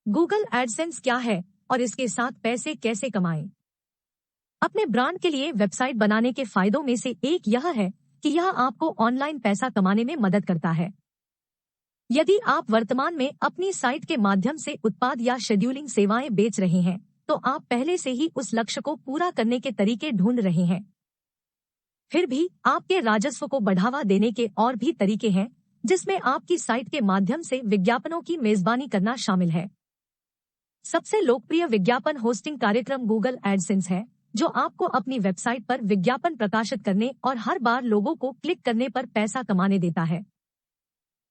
Google AdSense क्या है और इसके साथ पैसे कैसे कमाएं? अपने ब्रांड के लिए वेबसाइट बनाने के फायदों में से एक यह है कि यह आपको ऑनलाइन पैसा कमाने में मदद करता है। यदि आप वर्तमान में अपनी साइट के माध्यम से उत्पाद या शेड्यूलिंग सेवाएं बेच रहे हैं, तो आप पहले से ही उस लक्ष्य को पूरा करने के तरीके ढूंढ रहे हैं। फिर भी आपके राजस्व को बढ़ावा देने के और भी तरीके हैं, जिसमें आपकी साइट के माध्यम से विज्ञापनों की मेजबानी करना शामिल है। सबसे लोकप्रिय विज्ञापन होस्टिंग कार्यक्रम गूगल एडसेंस है, जो आपको अपनी वेबसाइट पर विज्ञापन प्रकाशित करने और हर बार लोगों को क्लिक करने पर पैसा कमाने देता है।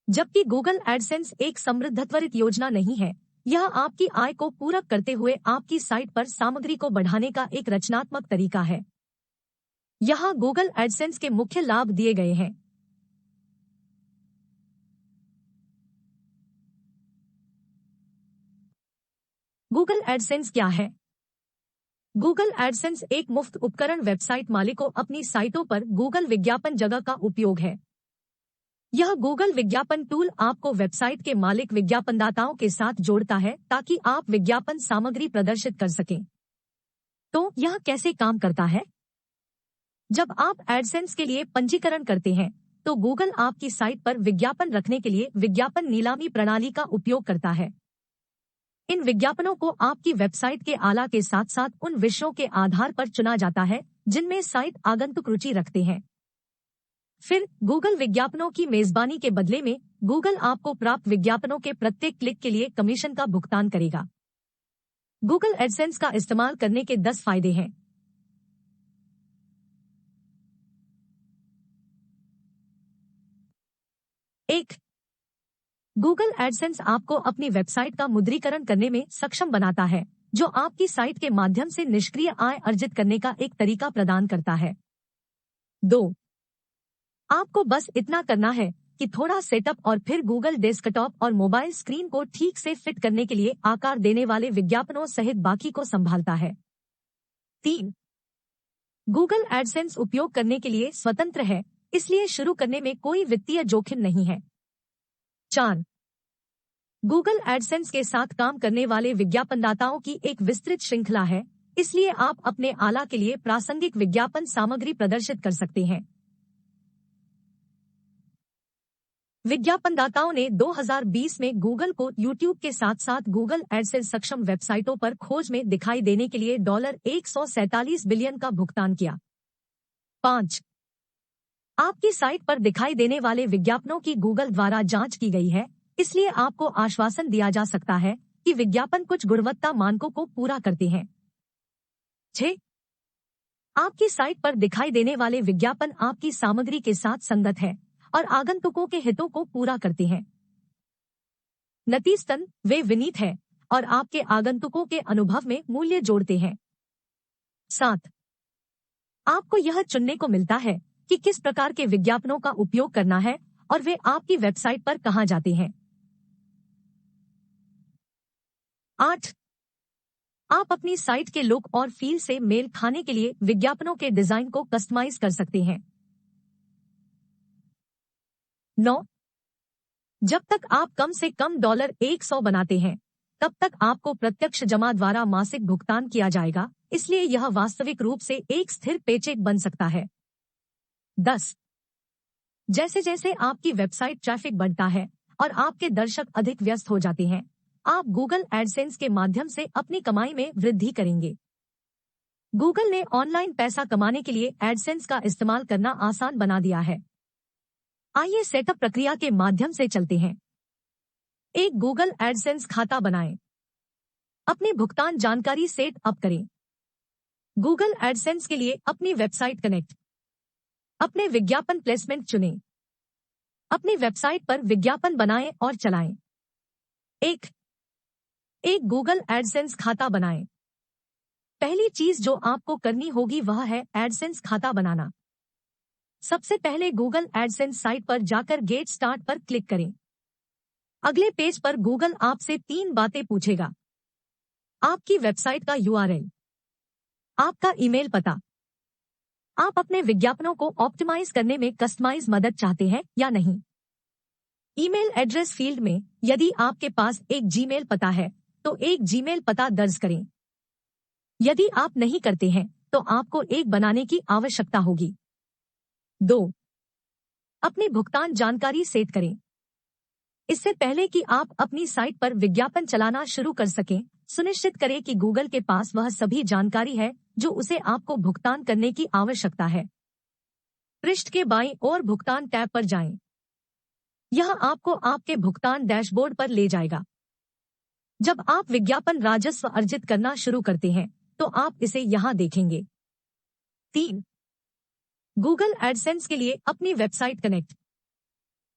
जबकि गूगल एडसेंस एक समृद्ध त्वरित योजना नहीं है, यह आपकी आय को पूरक करते हुए आपकी साइट पर सामग्री को बढ़ाने का एक रचनात्मक तरीका है। यहाँ गूगल एडसेंस के मुख्य लाभ दिए गए हैं। गूगल एडसेंस क्या है? गूगल एडसेंस एक मुफ्त उपकरण वेबसाइट मालिकों अपनी साइटों पर गूगल विज्ञापन जगह का उपयोग है। यह गूगल विज्ञापन टूल आपको वेबसाइट के मालिक विज्ञापनदाताओं के साथ जोड़ता है ताकि आप विज्ञापन सामग्री प्रदर्शित कर सकें। तो यह कैसे काम करता है? जब आप एडसेंस के लिए पंजीकरण करते हैं, तो गूगल आपकी साइट पर विज्ञापन रखने के लिए विज्ञापन नीलामी प्रणाली का उपयोग करता है। इन विज्ञापनों को आपकी वेबसाइट के आला के साथ साथ उन विषयों के आधार पर चुना जाता है जिनमें साइट आगंतुक रुचि रखते हैं। फिर गूगल विज्ञापनों की मेजबानी के बदले में गूगल आपको प्राप्त विज्ञापनों के प्रत्येक क्लिक के लिए कमीशन का भुगतान करेगा। गूगल एडसेंस का इस्तेमाल करने के 10 फायदे हैं। 1. गूगल एडसेंस आपको अपनी वेबसाइट का मुद्रीकरण करने में सक्षम बनाता है, जो आपकी साइट के माध्यम से निष्क्रिय आय अर्जित करने का एक तरीका प्रदान करता है। 2. आपको बस इतना करना है कि थोड़ा सेटअप और फिर गूगल डेस्कटॉप और मोबाइल स्क्रीन को ठीक से फिट करने के लिए आकार देने वाले विज्ञापनों सहित बाकी को संभालता है। 3. गूगल एडसेंस उपयोग करने के लिए स्वतंत्र है, इसलिए शुरू करने में कोई वित्तीय जोखिम नहीं है। 4. गूगल एडसेंस के साथ काम करने वाले विज्ञापनदाताओं की एक विस्तृत श्रृंखला है, इसलिए आप अपने आला के लिए प्रासंगिक विज्ञापन सामग्री प्रदर्शित कर सकते हैं। विज्ञापनदाताओं ने 2020 में गूगल को यूट्यूब के साथ साथ गूगल एडसेंस सक्षम वेबसाइटों पर खोज में दिखाई देने के लिए $147 बिलियन का भुगतान किया। 5. आपकी साइट पर दिखाई देने वाले विज्ञापनों की गूगल द्वारा जांच की गई है, इसलिए आपको आश्वासन दिया जा सकता है कि विज्ञापन कुछ गुणवत्ता मानकों को पूरा करते हैं। 6. आपकी साइट पर दिखाई देने वाले विज्ञापन आपकी सामग्री के साथ संगत है और आगंतुकों के हितों को पूरा करते हैं। नतीजतन वे विनीत हैं और आपके आगंतुकों के अनुभव में मूल्य जोड़ते हैं। 7. आपको यह चुनने को मिलता है कि किस प्रकार के विज्ञापनों का उपयोग करना है और वे आपकी वेबसाइट पर कहां जाते हैं। 8. आप अपनी साइट के लुक और फील से मेल खाने के लिए विज्ञापनों के डिजाइन को कस्टमाइज कर सकते हैं। 9. जब तक आप कम से कम $100 बनाते हैं, तब तक आपको प्रत्यक्ष जमा द्वारा मासिक भुगतान किया जाएगा, इसलिए यह वास्तविक रूप से एक स्थिर पेचेक बन सकता है। 10. जैसे जैसे आपकी वेबसाइट ट्रैफिक बढ़ता है और आपके दर्शक अधिक व्यस्त हो जाते हैं, आप गूगल एडसेंस के माध्यम से अपनी कमाई में वृद्धि करेंगे। गूगल ने ऑनलाइन पैसा कमाने के लिए एडसेंस का इस्तेमाल करना आसान बना दिया है। आइए सेटअप प्रक्रिया के माध्यम से चलते हैं। एक गूगल एडसेंस खाता बनाएं। अपनी भुगतान जानकारी सेट अप करें। गूगल एडसेंस के लिए अपनी वेबसाइट कनेक्ट। अपने विज्ञापन प्लेसमेंट चुनें। अपनी वेबसाइट पर विज्ञापन बनाएं और चलाएं। एक गूगल एडसेंस खाता बनाएं। पहली चीज जो आपको करनी होगी वह है एडसेंस खाता बनाना। सबसे पहले गूगल एडसेंस साइट पर जाकर गेट स्टार्ट पर क्लिक करें। अगले पेज पर गूगल आपसे 3 बातें पूछेगा। आपकी वेबसाइट का URL, आपका ईमेल पता, आप अपने विज्ञापनों को ऑप्टिमाइज करने में कस्टमाइज मदद चाहते हैं या नहीं। ईमेल एड्रेस फील्ड में यदि आपके पास एक जीमेल पता है तो एक जीमेल पता दर्ज करें। यदि आप नहीं करते हैं तो आपको एक बनाने की आवश्यकता होगी। 2. अपनी भुगतान जानकारी सेट करें। इससे पहले कि आप अपनी साइट पर विज्ञापन चलाना शुरू कर सकें, सुनिश्चित करें कि गूगल के पास वह सभी जानकारी है जो उसे आपको भुगतान करने की आवश्यकता है। पृष्ठ के बाईं ओर भुगतान टैब पर जाएं। यह आपको आपके भुगतान डैशबोर्ड पर ले जाएगा। जब आप विज्ञापन राजस्व अर्जित करना शुरू करते हैं तो आप इसे यहां देखेंगे। 3. गूगल एडसेंस के लिए अपनी वेबसाइट कनेक्ट।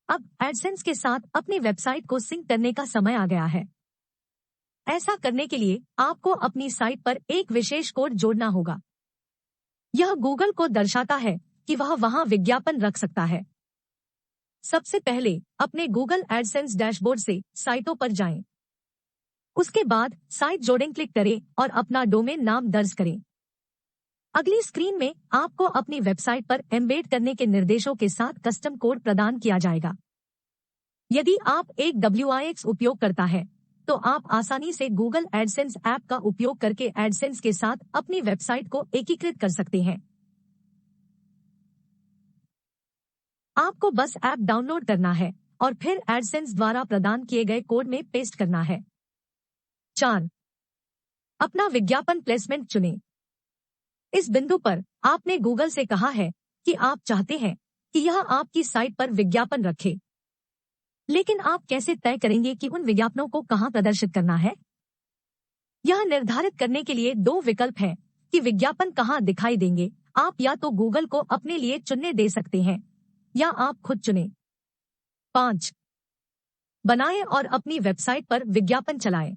अब एडसेंस के साथ अपनी वेबसाइट को सिंक करने का समय आ गया है। ऐसा करने के लिए आपको अपनी साइट पर एक विशेष कोड जोड़ना होगा। यह गूगल को दर्शाता है कि वह वहां विज्ञापन रख सकता है। सबसे पहले अपने गूगल एडसेंस डैशबोर्ड से साइटों पर जाएं। उसके बाद साइट जोड़ें क्लिक करें और अपना डोमेन नाम दर्ज करें। अगली स्क्रीन में आपको अपनी वेबसाइट पर एम्बेड करने के निर्देशों के साथ कस्टम कोड प्रदान किया जाएगा। यदि आप एक WIX उपयोग करता है तो आप आसानी से गूगल एडसेंस ऐप का उपयोग करके एडसेंस के साथ अपनी वेबसाइट को एकीकृत कर सकते हैं। आपको बस ऐप डाउनलोड करना है और फिर एडसेंस द्वारा प्रदान किए गए कोड में पेस्ट करना है। 4. अपना विज्ञापन प्लेसमेंट चुनें। इस बिंदु पर आपने गूगल से कहा है कि आप चाहते हैं कि यह आपकी साइट पर विज्ञापन रखे। लेकिन आप कैसे तय करेंगे कि उन विज्ञापनों को कहां प्रदर्शित करना है? यह निर्धारित करने के लिए 2 विकल्प हैं कि विज्ञापन कहां दिखाई देंगे। आप या तो गूगल को अपने लिए चुनने दे सकते हैं या आप खुद चुनें। 5. बनाएं और अपनी वेबसाइट पर विज्ञापन चलाएं।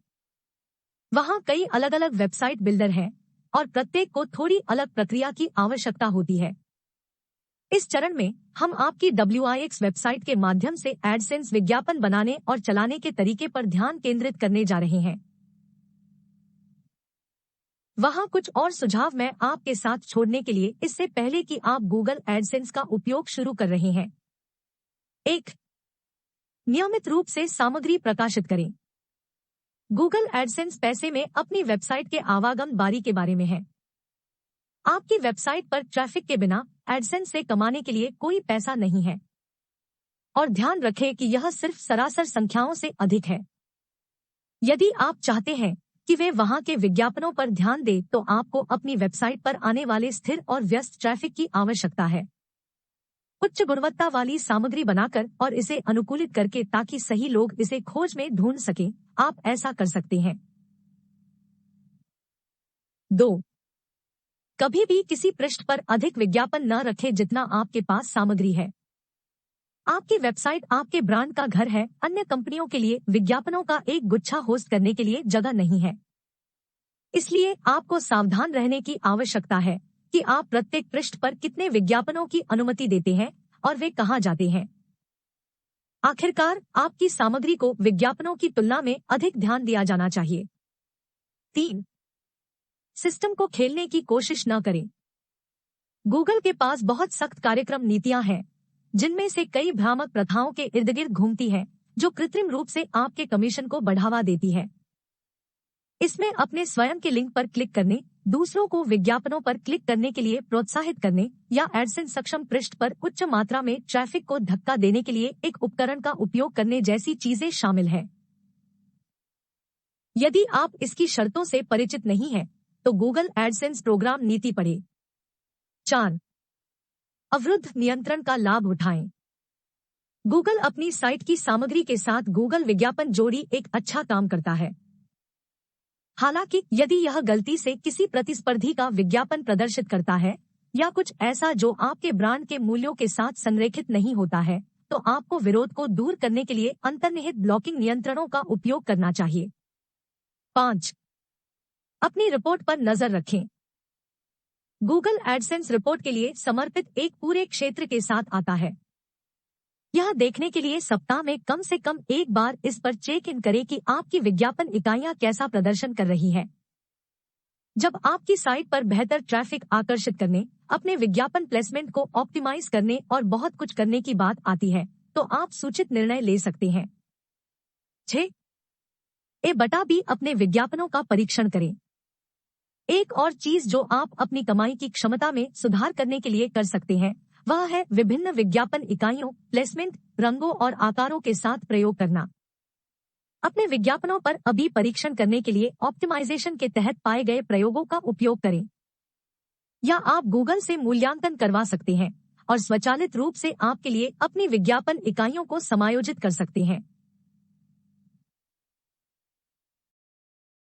वहां कई अलग अलग वेबसाइट बिल्डर हैं और प्रत्येक को थोड़ी अलग प्रक्रिया की आवश्यकता होती है। इस चरण में हम आपकी WIX वेबसाइट के माध्यम से एडसेंस विज्ञापन बनाने और चलाने के तरीके पर ध्यान केंद्रित करने जा रहे हैं। वहां कुछ और सुझाव मैं आपके साथ छोड़ने के लिए इससे पहले कि आप गूगल एडसेंस का उपयोग शुरू कर रहे हैं। 1. नियमित रूप से सामग्री प्रकाशित करें। गूगल एडसेंस पैसे में अपनी वेबसाइट के आवागम बारी के बारे में है। आपकी वेबसाइट पर ट्रैफिक के बिना एडसेंस से कमाने के लिए कोई पैसा नहीं है। और ध्यान रखें कि यह सिर्फ सरासर संख्याओं से अधिक है। यदि आप चाहते हैं कि वे वहां के विज्ञापनों पर ध्यान दें तो आपको अपनी वेबसाइट पर आने वाले स्थिर और व्यस्त ट्रैफिक की आवश्यकता है। उच्च गुणवत्ता वाली सामग्री बनाकर और इसे अनुकूलित करके ताकि सही लोग इसे खोज में ढूंढ सकें, आप ऐसा कर सकते हैं। 2. कभी भी किसी पृष्ठ पर अधिक विज्ञापन न रखें जितना आपके पास सामग्री है। आपकी वेबसाइट आपके ब्रांड का घर है, अन्य कंपनियों के लिए विज्ञापनों का एक गुच्छा होस्ट करने के लिए जगह नहीं है। इसलिए आपको सावधान रहने की आवश्यकता है कि आप प्रत्येक पृष्ठ पर कितने विज्ञापनों की अनुमति देते हैं और वे कहां जाते हैं। आखिरकार आपकी सामग्री को विज्ञापनों की तुलना में अधिक ध्यान दिया जाना चाहिए। 3. सिस्टम को खेलने की कोशिश न करें। गूगल के पास बहुत सख्त कार्यक्रम नीतियां हैं, जिनमें से कई भ्रामक प्रथाओं के इर्द गिर्द घूमती हैं, जो कृत्रिम रूप से आपके कमीशन को बढ़ावा देती है। इसमें अपने स्वयं के लिंक पर क्लिक करने, दूसरों को विज्ञापनों पर क्लिक करने के लिए प्रोत्साहित करने या एडसेंस सक्षम पृष्ठ पर उच्च मात्रा में ट्रैफिक को धक्का देने के लिए एक उपकरण का उपयोग करने जैसी चीजें शामिल हैं। यदि आप इसकी शर्तों से परिचित नहीं हैं, तो गूगल एडसेंस प्रोग्राम नीति पढ़ें। 4. अवरुद्ध नियंत्रण का लाभ उठाएं। गूगल अपनी साइट की सामग्री के साथ गूगल विज्ञापन जोड़ी एक अच्छा काम करता है। हालांकि यदि यह गलती से किसी प्रतिस्पर्धी का विज्ञापन प्रदर्शित करता है या कुछ ऐसा जो आपके ब्रांड के मूल्यों के साथ संरेखित नहीं होता है, तो आपको विरोध को दूर करने के लिए अंतर्निहित ब्लॉकिंग नियंत्रणों का उपयोग करना चाहिए। 5. अपनी रिपोर्ट पर नजर रखें। गूगल एडसेंस रिपोर्ट के लिए समर्पित एक पूरे क्षेत्र के साथ आता है। यह देखने के लिए सप्ताह में कम से कम एक बार इस पर चेक इन करें कि आपकी विज्ञापन इकाइयां कैसा प्रदर्शन कर रही हैं। जब आपकी साइट पर बेहतर ट्रैफिक आकर्षित करने, अपने विज्ञापन प्लेसमेंट को ऑप्टिमाइज करने और बहुत कुछ करने की बात आती है, तो आप सूचित निर्णय ले सकते हैं। 6. ए बटा बी अपने विज्ञापनों का परीक्षण करें। एक और चीज जो आप अपनी कमाई की क्षमता में सुधार करने के लिए कर सकते हैं वह है विभिन्न विज्ञापन इकाइयों, प्लेसमेंट, रंगों और आकारों के साथ प्रयोग करना। अपने विज्ञापनों पर अभी परीक्षण करने के लिए ऑप्टिमाइजेशन के तहत पाए गए प्रयोगों का उपयोग करें, या आप गूगल से मूल्यांकन करवा सकते हैं और स्वचालित रूप से आपके लिए अपनी विज्ञापन इकाइयों को समायोजित कर सकते हैं।